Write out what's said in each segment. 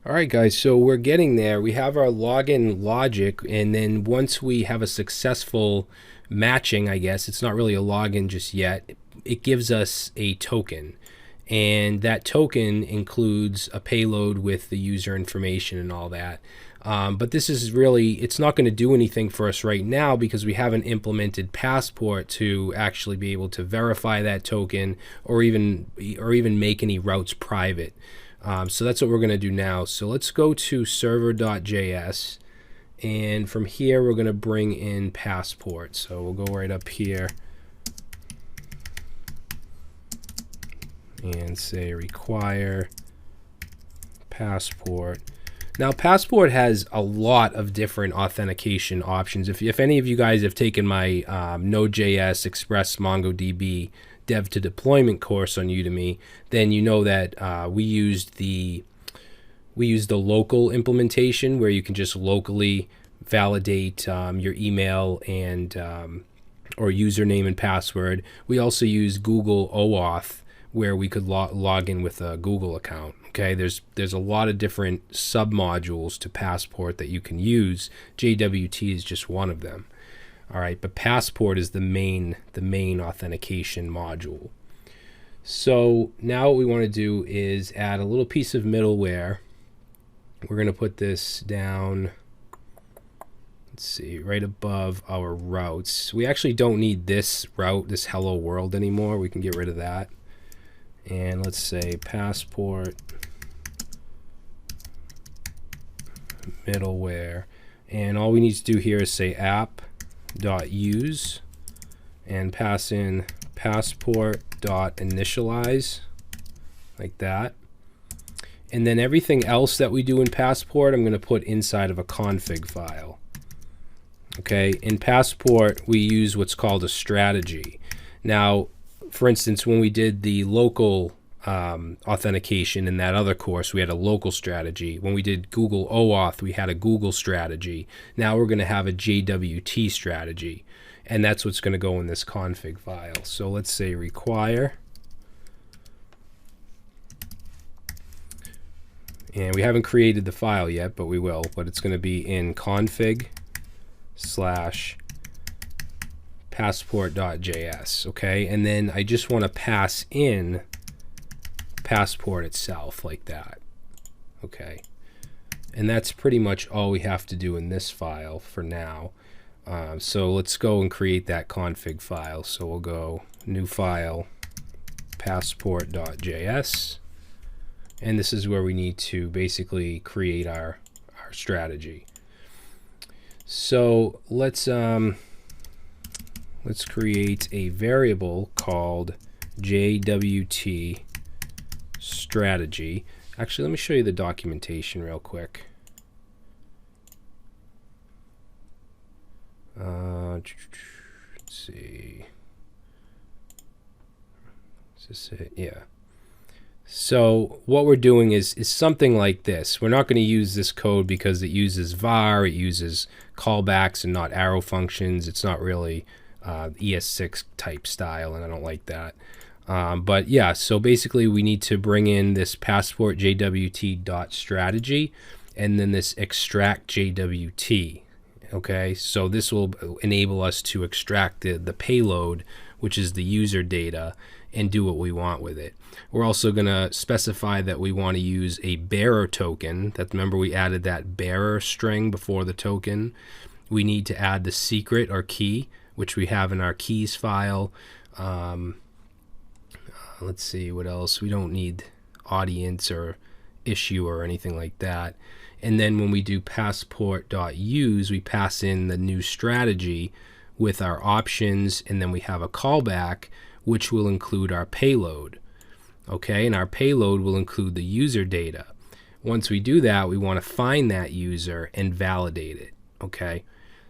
All right, guys, so we're getting there. We have our login logic, and then once we have a successful matching, I guess, it's not really a login just yet, it gives us a token. And that token includes a payload with the user information and all that. But this is really, it's not going to do anything for us right now because we haven't implemented Passport to actually be able to verify that token or even make any routes private. So that's what we're going to do now. So let's go to server.js, and from here we're going to bring in Passport. So we'll go right up here and say require Passport. Now Passport has a lot of different authentication options. If any of you guys have taken my Node.js Express MongoDB Dev to Deployment course on Udemy, then you know that we used the local implementation where you can just locally validate your email and or username and password. We also use Google OAuth where we could log in with a Google account. Okay, there's a lot of different submodules to Passport that you can use. JWT is just one of them. All right, but Passport is the main authentication module. So now what we want to do is add a little piece of middleware. We're going to put this down, let's see, right above our routes. We actually don't need this route, this hello world anymore. We can get rid of that. And let's say Passport middleware. And all we need to do here is say app.use and pass in passport.initialize, like that. And then everything else that we do in Passport, I'm going to put inside of a config file. Okay, in Passport, we use what's called a strategy. Now, for instance, when we did the local authentication in that other course, we had a local strategy. When we did Google OAuth, we had a Google strategy. Now we're going to have a JWT strategy, and that's what's going to go in this config file. So let's say require, and we haven't created the file yet, but we will. But it's going to be in config/passport.js. Okay, and then I just want to pass in Passport itself like that. Okay, and that's pretty much all we have to do in this file for now. So let's go and create that config file. So we'll go new file, passport.js, and this is where we need to basically create our strategy. So let's create a variable called JWT strategy. Actually, let me show you the documentation real quick. Let's see. Is this it? Yeah. So what we're doing is something like this. We're not going to use this code because it uses var, it uses callbacks and not arrow functions. It's not really ES6 type style, and I don't like that. But yeah, so basically we need to bring in this passport JWT.strategy and then this extract JWT. Okay, so this will enable us to extract the payload, which is the user data, and do what we want with it. We're also going to specify that we want to use a bearer token. Remember we added that bearer string before the token. We need to add the secret or key, which we have in our keys file. Let's see what else. We don't need audience or issue or anything like that. And then when we do passport.use, we pass in the new strategy with our options, and then we have a callback which will include our payload. Okay, and our payload will include the user data. Once we do that, we want to find that user and validate it. Okay,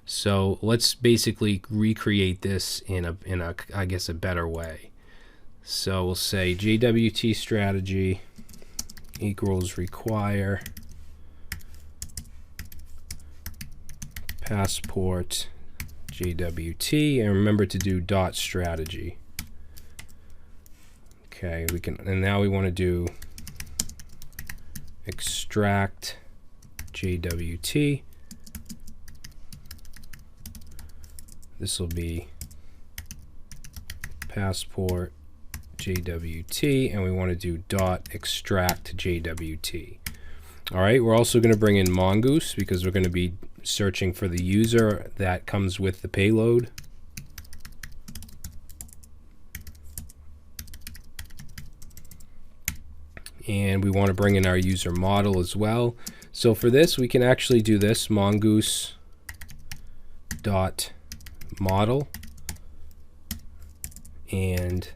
so let's basically recreate this in a I guess a better way. So we'll say JWT strategy equals require passport JWT, and remember to do dot strategy. Okay, we can, and now we want to do extract JWT. This will be passport JWT, and we want to do dot extract JWT. All right, we're also going to bring in Mongoose because we're going to be searching for the user that comes with the payload. And we want to bring in our user model as well. So for this, we can actually do this, mongoose dot model and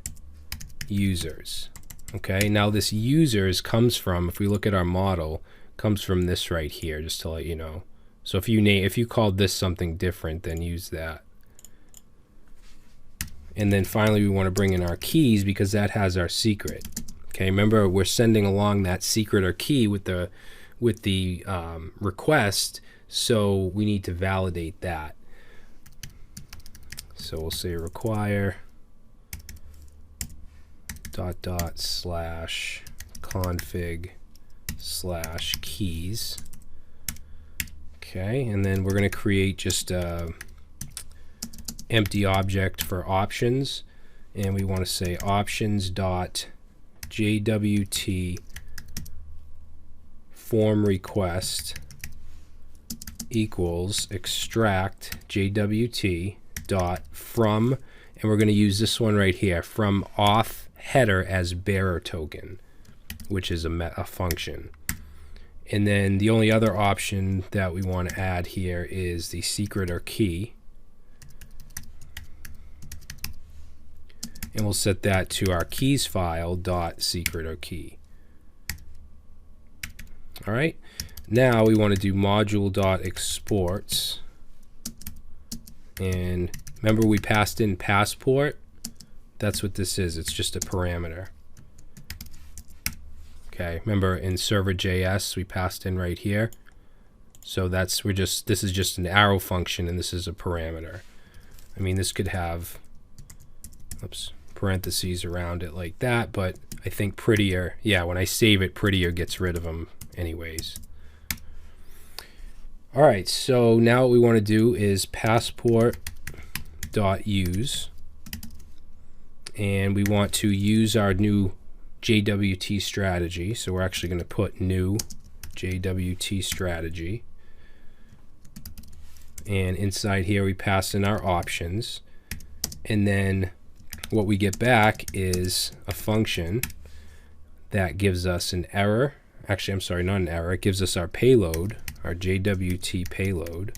users. Okay, now this users comes from, if we look at our model, comes from this right here, just to let you know. So if you called this something different, then use that. And then finally we want to bring in our keys because that has our secret. Okay, remember we're sending along that secret or key with the request, so we need to validate that. So we'll say require /config/keys. Okay, and then we're going to create just a empty object for options, and we want to say options.jwt form request equals extract JWT dot from, and we're going to use this one right here, from auth header as bearer token, which is a function. And then the only other option that we want to add here is the secret or key, and we'll set that to our keys file dot secret or key. All right, now we want to do module dot exports. And remember we passed in passport. That's what this is. It's just a parameter. Okay, remember in server.js we passed in right here. So this is just an arrow function, and this is a parameter. I mean, this could have parentheses around it like that, but I think prettier, yeah, when I save it, prettier gets rid of them anyways. All right, so now what we want to do is passport.use, and we want to use our new JWT strategy. So we're actually going to put new JWT strategy, and inside here we pass in our options, and then what we get back is a function that gives us an error. Actually, I'm sorry, not an error. It gives us our payload, our JWT payload,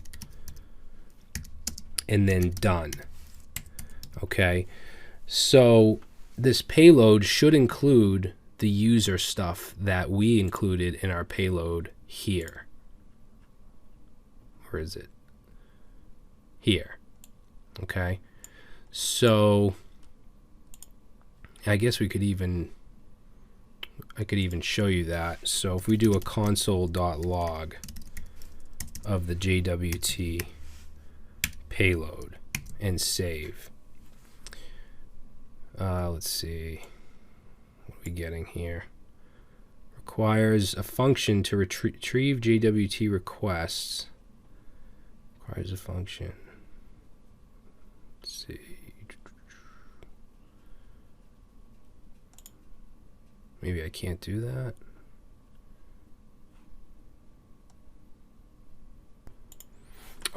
and then done. Okay, so this payload should include the user stuff that we included in our payload here. Where is it? Here. Okay, so I guess I could even show you that. So if we do a console.log of the JWT payload and save, let's see, what are we getting here? Requires a function to retrieve JWT requests. Requires a function. Let's see. Maybe I can't do that.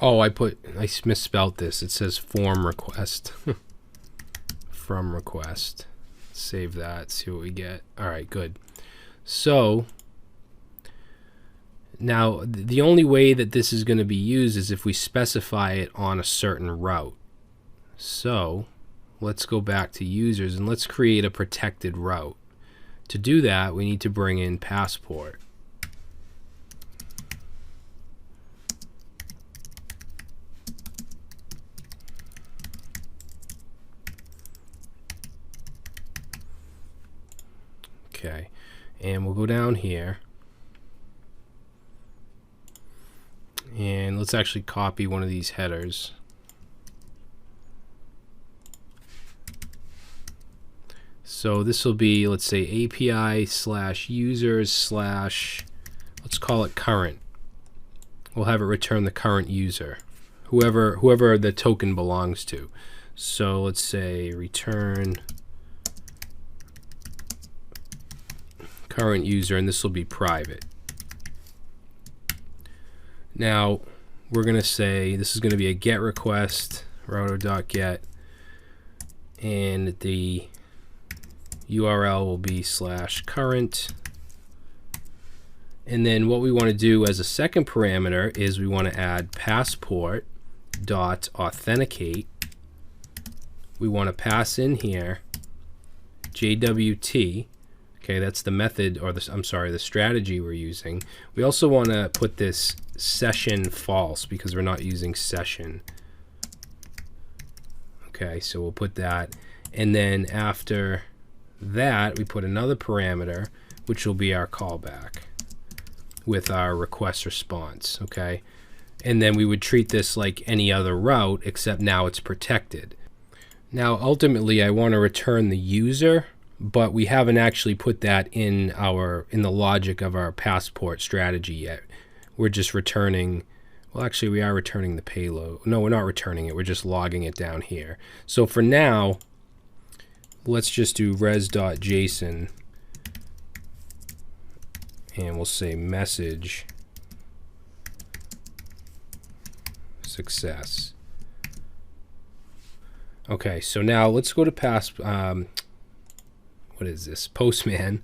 Oh, I misspelled this. It says form request. From request. Save that, see what we get. All right, good. So now the only way that this is going to be used is if we specify it on a certain route. So let's go back to users and let's create a protected route. To do that, we need to bring in passport. Okay, and we'll go down here, and let's actually copy one of these headers. So this will be, let's say, API/users/ let's call it current. We'll have it return the current user, whoever the token belongs to. So let's say return current user, and this will be private. Now we're going to say this is going to be a GET request, router.get, and the URL will be /current. And then what we want to do as a second parameter is we want to add passport.authenticate. We want to pass in here JWT. Okay, that's the method, or the strategy we're using. We also want to put this session false because we're not using session. Okay, so we'll put that. And then after that, we put another parameter, which will be our callback with our request response. Okay, and then we would treat this like any other route, except now it's protected. Now, ultimately, I want to return the user, but we haven't actually put that in the logic of our passport strategy yet. We're just returning, well, actually we are returning the payload. No, we're not returning it, we're just logging it down here. So for now, let's just do res.json, and we'll say message success. Okay, so now let's go to what is this? Postman,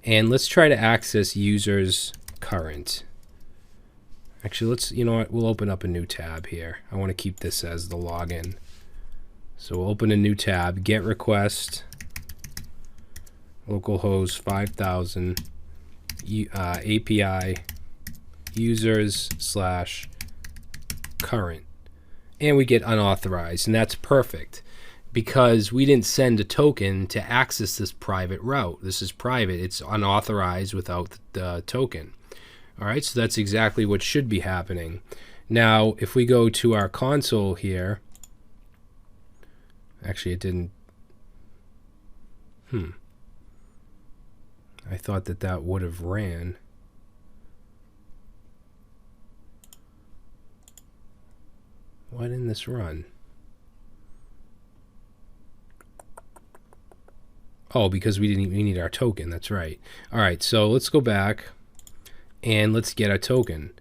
and let's try to access users current. Actually, you know what? We'll open up a new tab here. I want to keep this as the login. So we'll open a new tab, get request, localhost 5000, API users /current, and we get unauthorized, and that's perfect, because we didn't send a token to access this private route. This is private. It's unauthorized without the token. All right, so that's exactly what should be happening. Now, if we go to our console here, actually it didn't. I thought that would have ran. Why didn't this run? Oh, because we need our token. That's right. All right, so let's go back and let's get our token.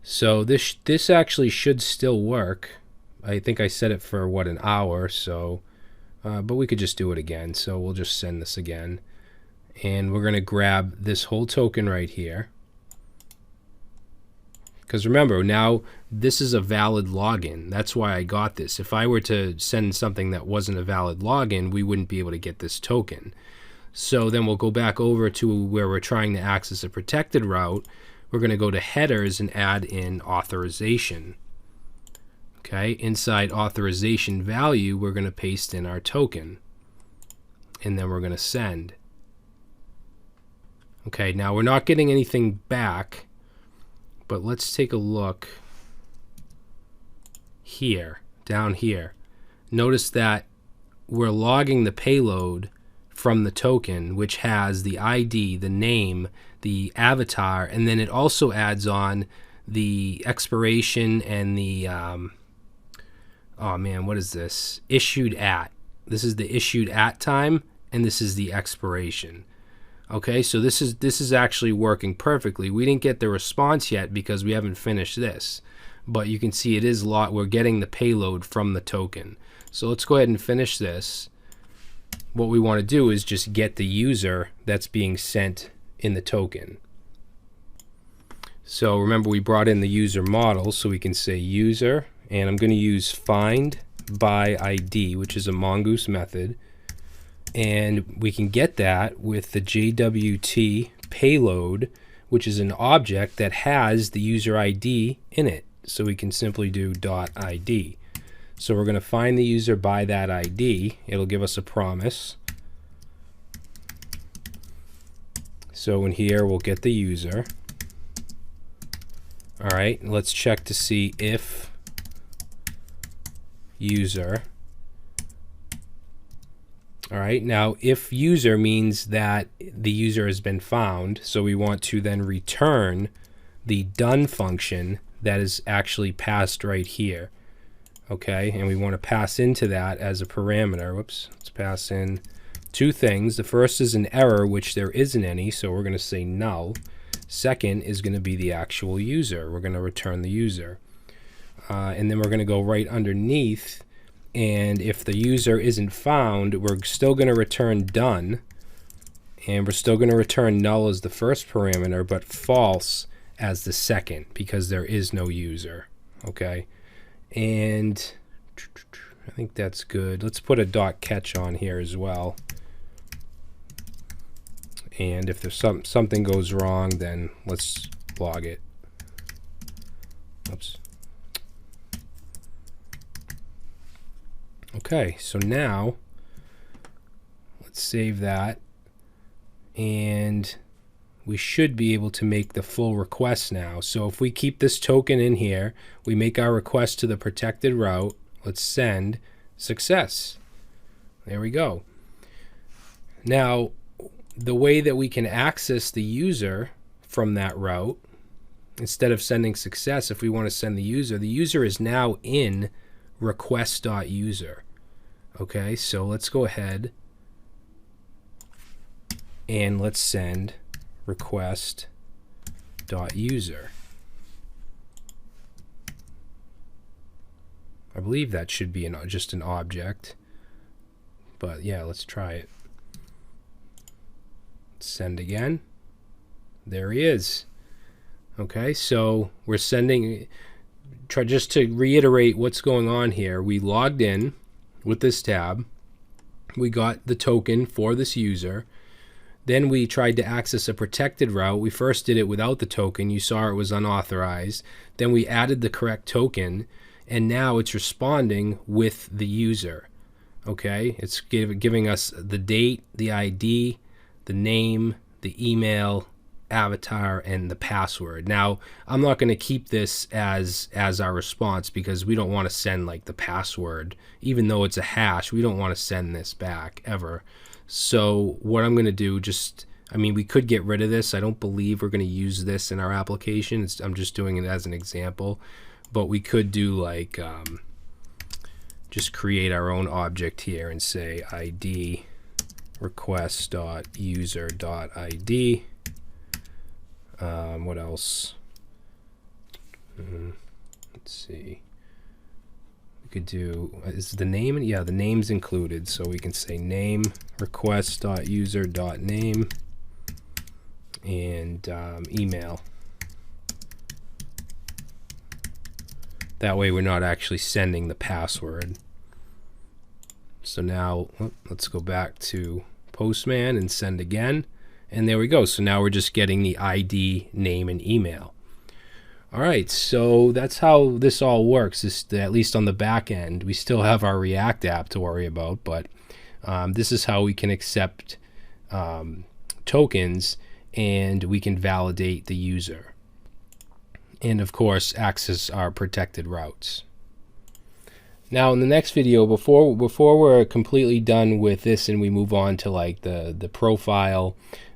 So this actually should still work. I think I set it for what, an hour, so but we could just do it again. So we'll just send this again, and we're going to grab this whole token right here, because remember, now this is a valid login. That's why I got this. If I were to send something that wasn't a valid login, we wouldn't be able to get this token. So then we'll go back over to where we're trying to access a protected route. We're going to go to headers and add in authorization. Okay, inside authorization value, we're going to paste in our token, and then we're going to send. Okay, now we're not getting anything back, but let's take a look here, down here. Notice that we're logging the payload from the token, which has the ID, the name, the avatar, and then it also adds on the expiration and the oh man, what is this? Issued at. This is the issued at time, and this is the expiration. Okay, so this is actually working perfectly. We didn't get the response yet because we haven't finished this, but you can see it is we're getting the payload from the token. So let's go ahead and finish this. What we want to do is just get the user that's being sent in the token. So remember, we brought in the user model, so we can say user, and I'm going to use find by ID, which is a mongoose method, and we can get that with the JWT payload, which is an object that has the user ID in it. So we can simply do .id. So we're going to find the user by that ID. It'll give us a promise. So in here, we'll get the user. All right, let's check to see if user. All right, now if user means that the user has been found, so we want to then return the done function that is actually passed right here. Okay, and we want to pass into that as a parameter. Whoops, let's pass in two things. The first is an error, which there isn't any, so we're going to say null. Second is going to be the actual user. We're going to return the user. And then we're going to go right underneath, and if the user isn't found, we're still going to return done, and we're still going to return null as the first parameter, but false as the second, because there is no user. Okay, and I think that's good. Let's put a dot catch on here as well. And if there's something goes wrong, then let's log it. Oops. Okay, so now let's save that, and we should be able to make the full request now. So if we keep this token in here, we make our request to the protected route, let's send, success. There we go. Now, the way that we can access the user from that route, instead of sending success, if we want to send the user is now in request.user. Okay, so let's go ahead and let's send request.user. I believe that should be just an object, but yeah, let's try it. Send again. There he is. Okay, so we're sending. Just to reiterate what's going on here, we logged in with this tab, we got the token for this user, then we tried to access a protected route. We first did it without the token. You saw it was unauthorized. Then we added the correct token, and now it's responding with the user. Okay, it's giving us the date, the ID, the name, the email, avatar, and the password. Now, I'm not going to keep this as our response, because we don't want to send like the password. Even though it's a hash, we don't want to send this back ever. So what I'm going to do, we could get rid of this. I don't believe we're going to use this in our application. I'm just doing it as an example. But we could do like just create our own object here and say ID request.user.id. What else? Let's see. We could do, is the name? Yeah, the name's included. So we can say name request.user.name and email. That way we're not actually sending the password. So now let's go back to Postman and send again. And there we go. So now we're just getting the ID, name, and email. All right, so that's how this all works, at least on the back end. We still have our React app to worry about, but this is how we can accept tokens, and we can validate the user. And of course, access our protected routes. Now in the next video, before we're completely done with this and we move on to like the profile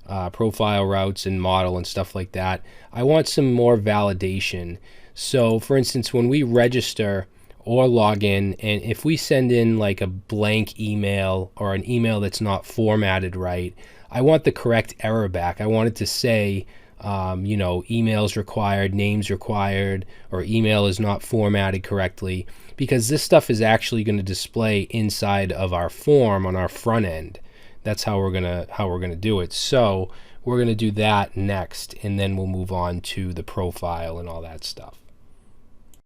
routes and model and stuff like that, I want some more validation. So for instance, when we register or log in, and if we send in like a blank email or an email that's not formatted right, I want the correct error back. I want it to say emails required, names required, or email is not formatted correctly, because this stuff is actually going to display inside of our form on our front end. That's how we're gonna do it. So we're gonna do that next, and then we'll move on to the profile and all that stuff.